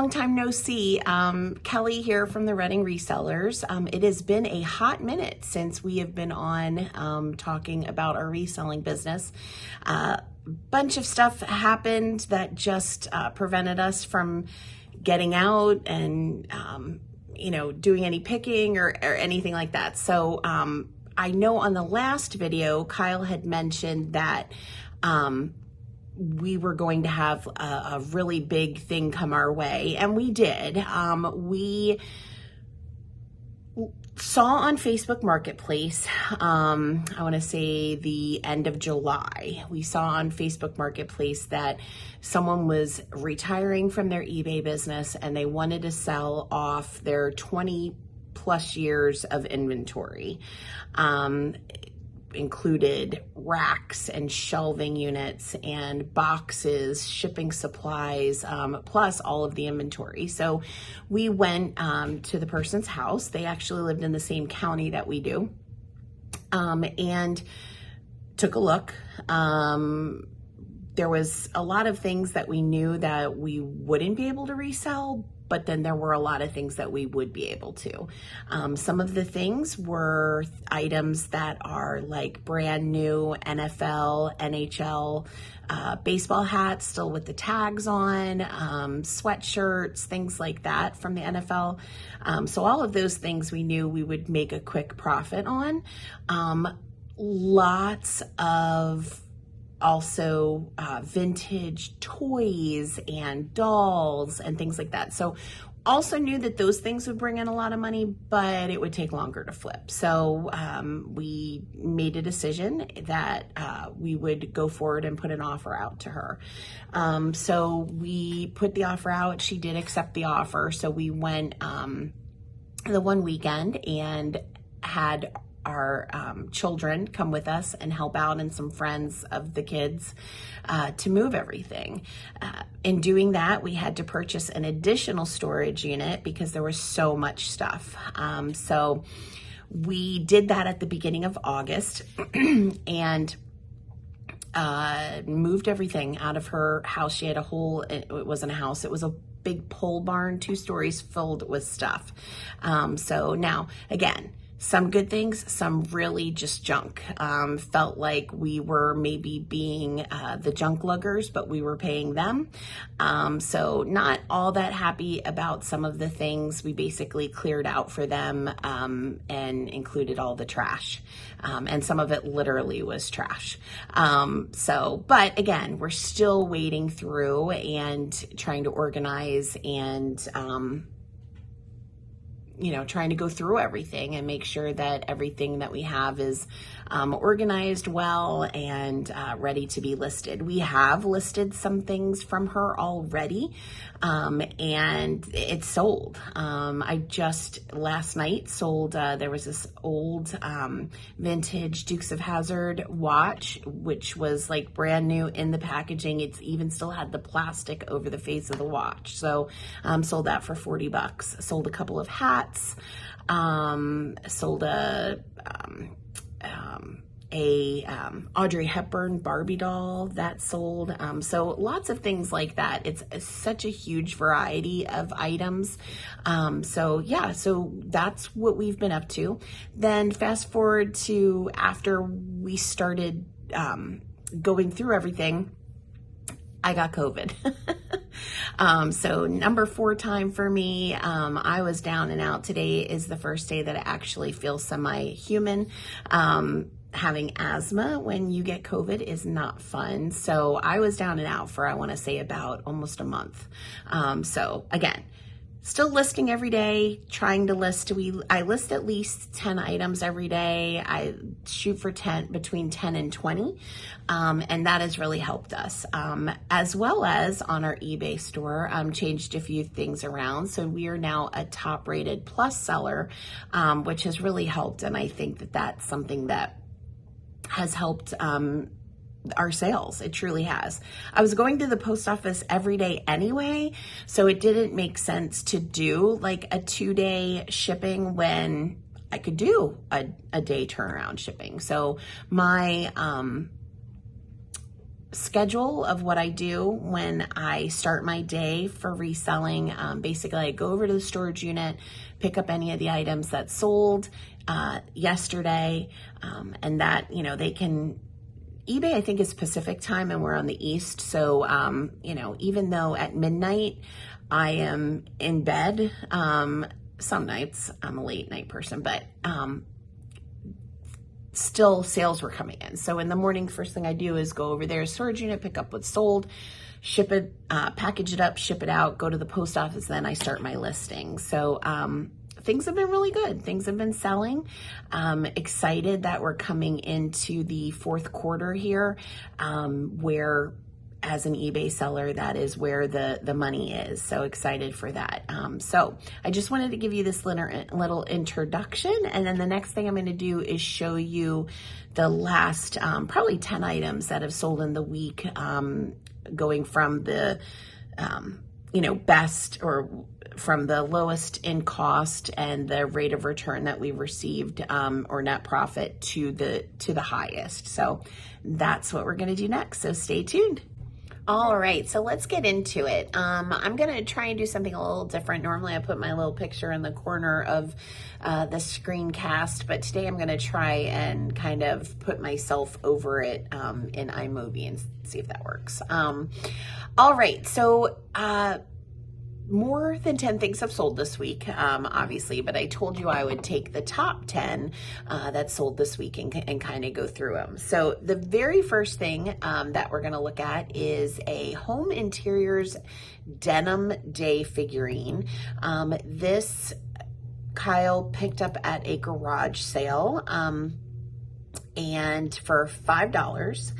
long time no see. Kelly here from the Reading Resellers. It has been a hot minute since we have been on talking about our reselling business. Bunch of stuff happened that just prevented us from getting out and doing any picking or anything like that. So I know on the last video, Kyle had mentioned that we were going to have a really big thing come our way, and we did. We saw on Facebook Marketplace, I want to say the end of July, we saw on Facebook Marketplace that someone was retiring from their eBay business and they wanted to sell off their 20 plus years of inventory. Included racks and shelving units and boxes, shipping supplies, plus all of the inventory. So we went to the person's house. They actually lived in the same county that we do, and took a look. There was a lot of things that we knew that we wouldn't be able to resell, but then there were a lot of things that we would be able to. Some of the things were items that are like brand new NFL, NHL, baseball hats still with the tags on, sweatshirts, things like that from the NFL. So all of those things we knew we would make a quick profit on. Lots of also vintage toys and dolls and things like that. So also knew that those things would bring in a lot of money, but it would take longer to flip. So we made a decision that we would go forward and put an offer out to her. So we put the offer out. She did accept the offer. So we went the one weekend and had our children come with us and help out, and some friends of the kids to move everything. In doing that, we had to purchase an additional storage unit because there was so much stuff. So we did that at the beginning of August and moved everything out of her house. She had it wasn't a house, it was a big pole barn, 2 stories filled with stuff. So now, again, some good things, some really just junk. Felt like we were maybe being the junk luggers, but we were paying them. So not all that happy about some of the things. We basically cleared out for them and included all the trash. And some of it literally was trash. But again, we're still wading through and trying to organize and trying to go through everything and make sure that everything that we have is organized well and ready to be listed. We have listed some things from her already, and it's sold. I just last night sold, there was this old vintage Dukes of Hazzard watch, which was like brand new in the packaging. It's even still had the plastic over the face of the watch. So sold that for $40. Sold a couple of hats, sold a Audrey Hepburn Barbie doll that sold. So lots of things like that. It's such a huge variety of items. So that's what we've been up to. Then fast forward to after we started going through everything, I got COVID. So number 4 time for me. I was down and out. Today is the first day that I actually feel semi-human. Having asthma when you get COVID is not fun. So I was down and out for, I want to say, about almost a month. So again, still listing every day, trying to list. I list at least 10 items every day. I shoot for between 10 and 20. And that has really helped us. As well as on our eBay store, changed a few things around. So we are now a top rated plus seller, which has really helped. And I think that that's something that has helped our sales. It truly has. I was going to the post office every day anyway, so it didn't make sense to do like a 2-day shipping when I could do a day turnaround shipping. So my schedule of what I do when I start my day for reselling. Basically, I go over to the storage unit, pick up any of the items that sold yesterday, and that, they can, eBay, I think, is Pacific time and we're on the East. So, even though at midnight I am in bed, some nights I'm a late night person, but still sales were coming in. So in the morning, first thing I do is go over there, storage unit, pick up what's sold, ship it, package it up, ship it out, go to the post office, then I start my listing. So things have been really good. Things have been selling. Excited that we're coming into the fourth quarter here, where as an eBay seller, that is where the money is. So excited for that. So I just wanted to give you this little introduction. And then the next thing I'm going to do is show you the last probably 10 items that have sold in the week, going from the, best or from the lowest in cost and the rate of return that we received, or net profit to the highest. So that's what we're going to do next. So stay tuned. All right, so let's get into it. I'm going to try and do something a little different. Normally I put my little picture in the corner of the screencast, but today I'm going to try and kind of put myself over it in iMovie and see if that works. All right, so more than 10 things have sold this week, obviously, but I told you I would take the top 10 that sold this week and kind of go through them. So the very first thing that we're going to look at is a home interiors denim day figurine. This Kyle picked up at a garage sale and for $5.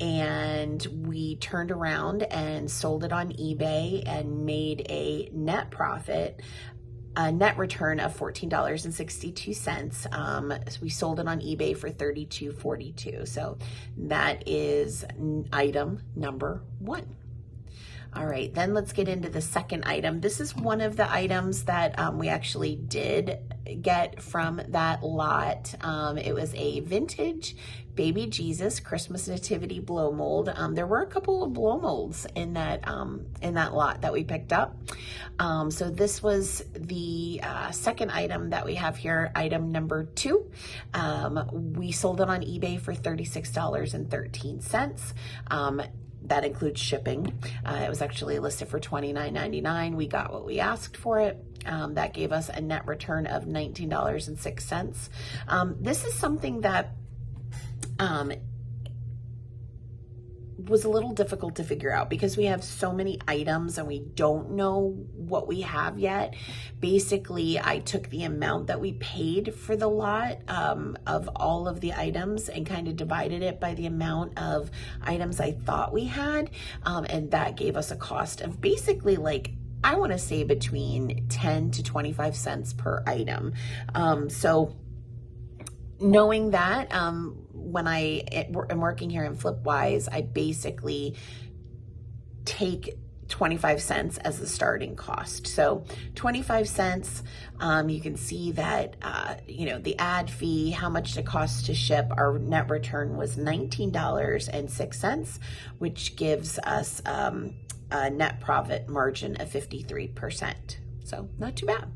And we turned around and sold it on eBay and made a net profit, a net return of $14.62. So we sold it on eBay for $32.42. So that is item number 1. All right, then let's get into the second item. This is one of the items that we actually did get from that lot. It was a vintage baby Jesus Christmas nativity blow mold. There were a couple of blow molds in that lot that we picked up. So this was the second item that we have here, item number 2. We sold it on eBay for $36.13. That includes shipping. It was actually listed for $29.99. We got what we asked for it. That gave us a net return of $19.06. This is something that was a little difficult to figure out because we have so many items and we don't know what we have yet. Basically, I took the amount that we paid for the lot of all of the items and kind of divided it by the amount of items I thought we had. And that gave us a cost of basically, like, I want to say between 10 to 25 cents per item. So knowing that, when I am working here in Flipwise, I basically take 25 cents as the starting cost. So 25 cents, you can see that, the ad fee, how much it costs to ship, our net return was $19.06, which gives us a net profit margin of 53%. So not too bad.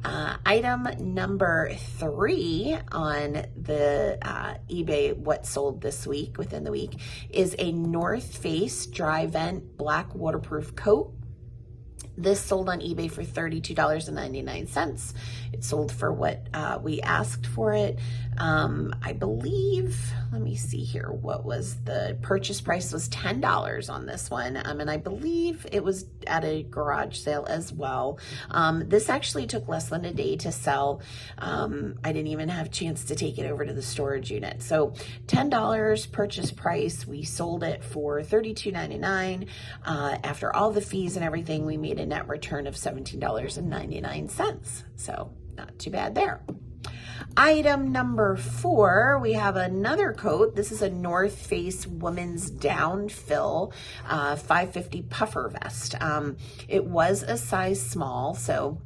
Item number 3 on the eBay what sold this week, within the week, is a North Face dry vent black waterproof coat. This sold on eBay for $32.99. It sold for what we asked for it. I believe, let me see here, what was the purchase price was $10 on this one. And I believe it was at a garage sale as well. This actually took less than a day to sell. I didn't even have a chance to take it over to the storage unit. So $10 purchase price. We sold it for $32.99. After all the fees and everything, we made a net return of $17.99. So not too bad there. Item number 4, we have another coat. This is a North Face women's down fill 550 puffer vest. It was a size small, so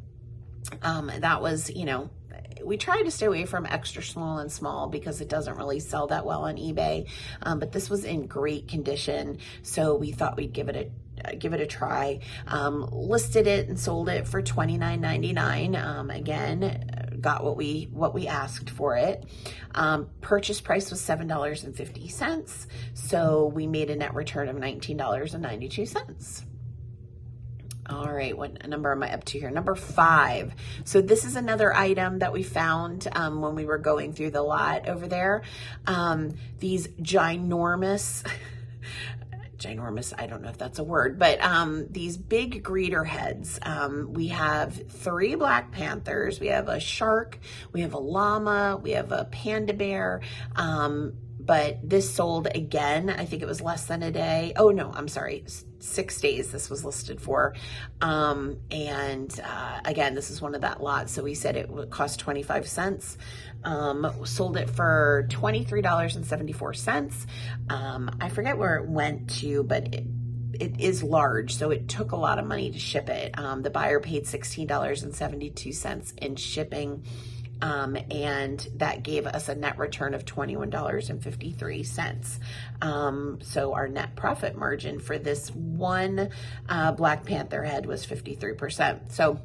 that was, we try to stay away from extra small and small because it doesn't really sell that well on eBay. But this was in great condition, so we thought we'd give it a try. Listed it and sold it for $29.99. Again, got what we asked for it. Purchase price was $7.50, so we made a net return of $19.92. All right, what number am I up to here? Number 5. So this is another item that we found when we were going through the lot over there. These ginormous, I don't know if that's a word, but these big greeter heads. We have 3 black panthers, we have a shark, we have a llama, we have a panda bear. But this sold again, I think it was less than a day. Oh no, I'm sorry, 6 days this was listed for. Again, this is one of that lot, so we said it would cost 25 cents. Sold it for $23.74. I forget where it went to, but it is large, so it took a lot of money to ship it. The buyer paid $16.72 in shipping. And that gave us a net return of $21.53. So our net profit margin for this one Black Panther head was 53%. So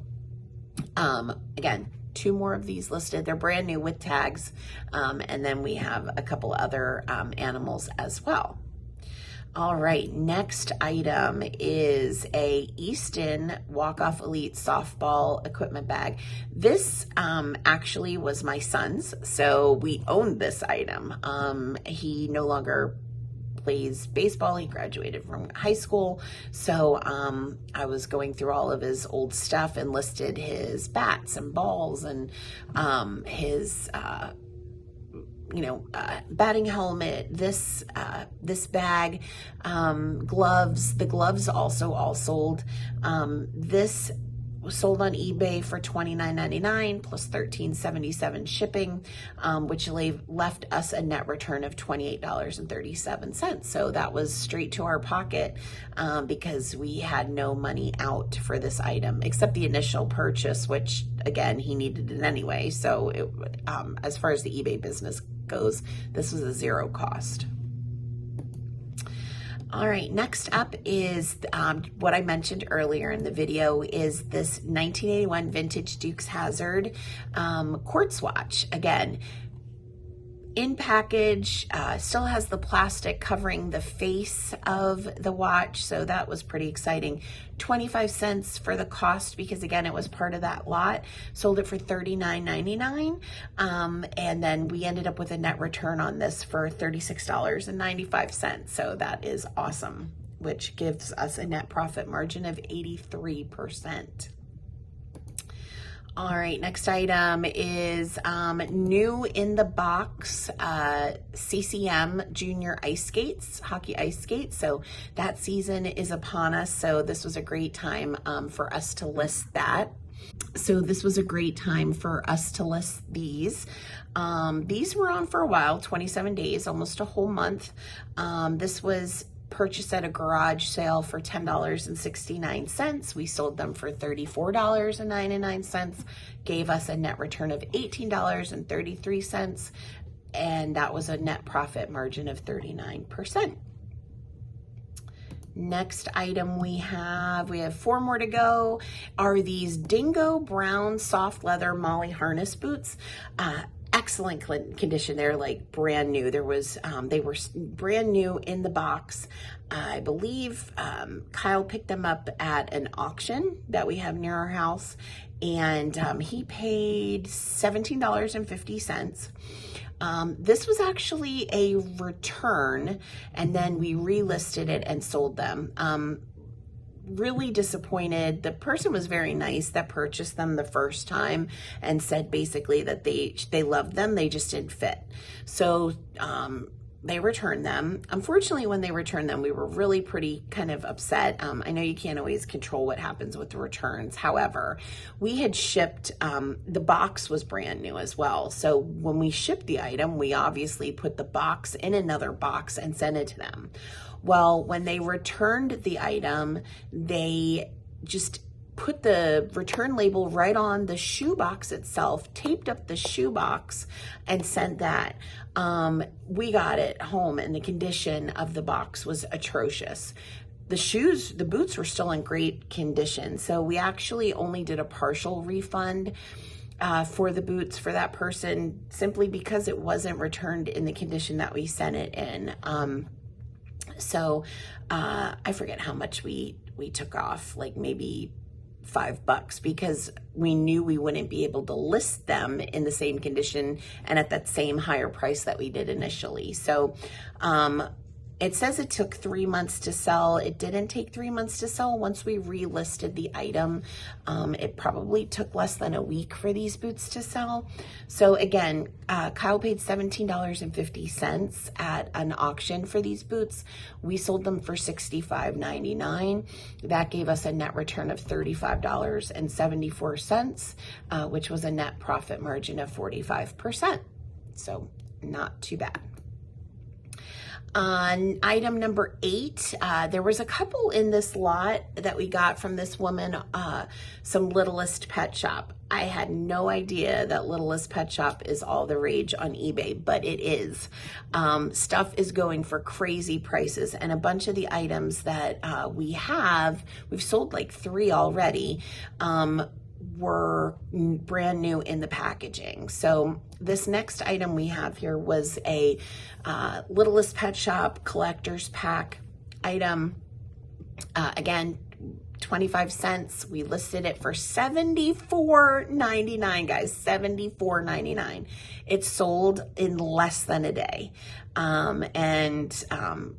again, 2 more of these listed. They're brand new with tags. And then we have a couple other animals as well. All right, next item is a Easton Walk-Off Elite softball equipment bag. This actually was my son's, so we owned this item. He no longer plays baseball. He graduated from high school, so I was going through all of his old stuff and listed his bats and balls and his batting helmet, this bag, gloves. The gloves also all sold. This was sold on eBay for $29.99 plus $13.77 shipping, which left us a net return of $28.37. So that was straight to our pocket because we had no money out for this item except the initial purchase, which again, he needed it anyway. So as far as the eBay business goes, this was a 0 cost. All right, next up is what I mentioned earlier in the video is this 1981 vintage Dukes Hazzard quartz watch. Again, in package, still has the plastic covering the face of the watch, so that was pretty exciting. 25 cents for the cost because again, it was part of that lot. Sold it for $39.99, and then we ended up with a net return on this for $36.95, so that is awesome, which gives us a net profit margin of 83%. All right, next item is new in the box CCM Junior ice skates, hockey ice skates. So that season is upon us. So this was a great time for us to list that. So this was a great time for us to list these. These were on for a while, 27 days, almost a whole month. This was purchased at a garage sale for $10.69. We sold them for $34.99, gave us a net return of $18.33, and that was a net profit margin of 39%. Next item we have 4 more to go, are these Dingo Brown soft leather Molly harness boots. Excellent condition. They're like brand new. They were brand new in the box. I believe Kyle picked them up at an auction that we have near our house, and he paid $17.50. This was actually a return, and then we relisted it and sold them. Really disappointed. The person was very nice that purchased them the first time and said basically that they loved them, they just didn't fit. So they returned them. Unfortunately, when they returned them, we were really pretty kind of upset. I know you can't always control what happens with the returns. However, we had shipped, the box was brand new as well. So when we shipped the item, we obviously put the box in another box and sent it to them. Well, when they returned the item, they just put the return label right on the shoebox itself, taped up the shoebox, and sent that. We got it home, and the condition of the box was atrocious. The boots were still in great condition, so we actually only did a partial refund for the boots for that person, simply because it wasn't returned in the condition that we sent it in. So I forget how much we took off, like maybe $5, because we knew we wouldn't be able to list them in the same condition and at that same higher price that we did initially. So it says it took 3 months to sell. It didn't take 3 months to sell. Once we relisted the item, it probably took less than a week for these boots to sell. So again, Kyle paid $17.50 at an auction for these boots. We sold them for $65.99. That gave us a net return of $35.74, which was a net profit margin of 45%. So not too bad. On item number 8, there was a couple in this lot that we got from this woman, some Littlest Pet Shop. I had no idea that Littlest Pet Shop is all the rage on eBay, but it is. Stuff is going for crazy prices, and a bunch of the items that we've sold like 3 already, were brand new in the packaging. So this next item we have here was a Littlest Pet Shop collector's pack item. Again, 25 cents. We listed it for $74.99, guys, $74.99. It sold in less than a day.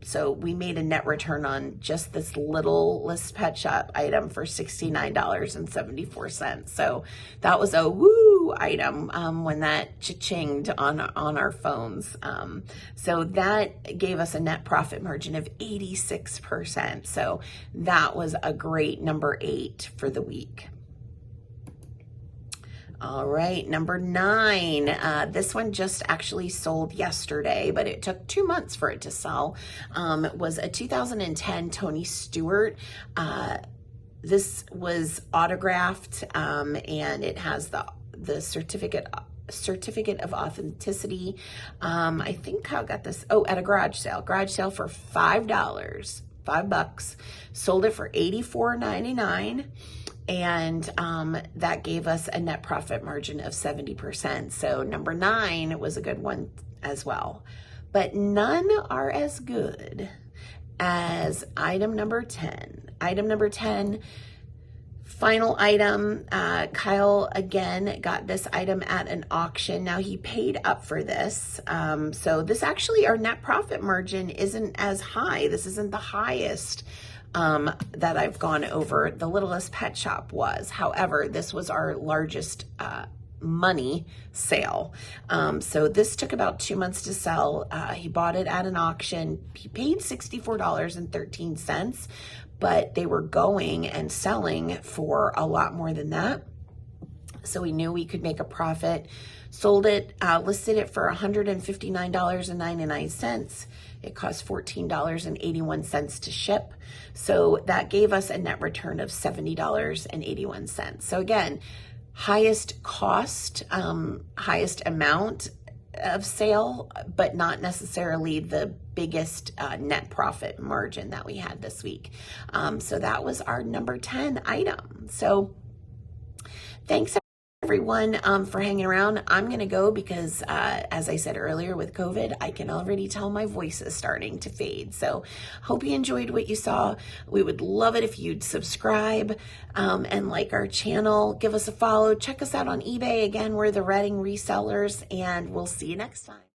So we made a net return on just this Littlest Pet Shop item for $69.74. So that was a woo item when that cha-chinged on our phones. So that gave us a net profit margin of 86%. So that was a great number 8 for the week. All right, number 9. This one just actually sold yesterday, but it took 2 months for it to sell. It was a 2010 Tony Stewart. This was autographed, and it has the certificate of authenticity. I think Kyle got this, at a garage sale for $5, $5. Sold it for $84.99. And that gave us a net profit margin of 70%. So number 9 was a good one as well. But none are as good as item number 10. Item number 10, final item. Kyle, again, got this item at an auction. Now, he paid up for this. So this actually, our net profit margin isn't as high. This isn't the highest that I've gone over. The Littlest Pet Shop was. However, this was our largest money sale. So this took about 2 months to sell. He bought it at an auction. He paid $64.13, but they were going and selling for a lot more than that. So we knew we could make a profit. Sold it, listed it for $159.99. It cost $14.81 to ship. So that gave us a net return of $70.81. So again, highest cost, highest amount of sale, but not necessarily the biggest net profit margin that we had this week. So that was our number 10 item. So thanks everyone for hanging around. I'm gonna go because as I said earlier, with COVID, I can already tell my voice is starting to fade. So hope you enjoyed what you saw. We would love it if you'd subscribe and like our channel. Give us a follow. Check us out on eBay. Again, we're the Redding Resellers, and we'll see you next time.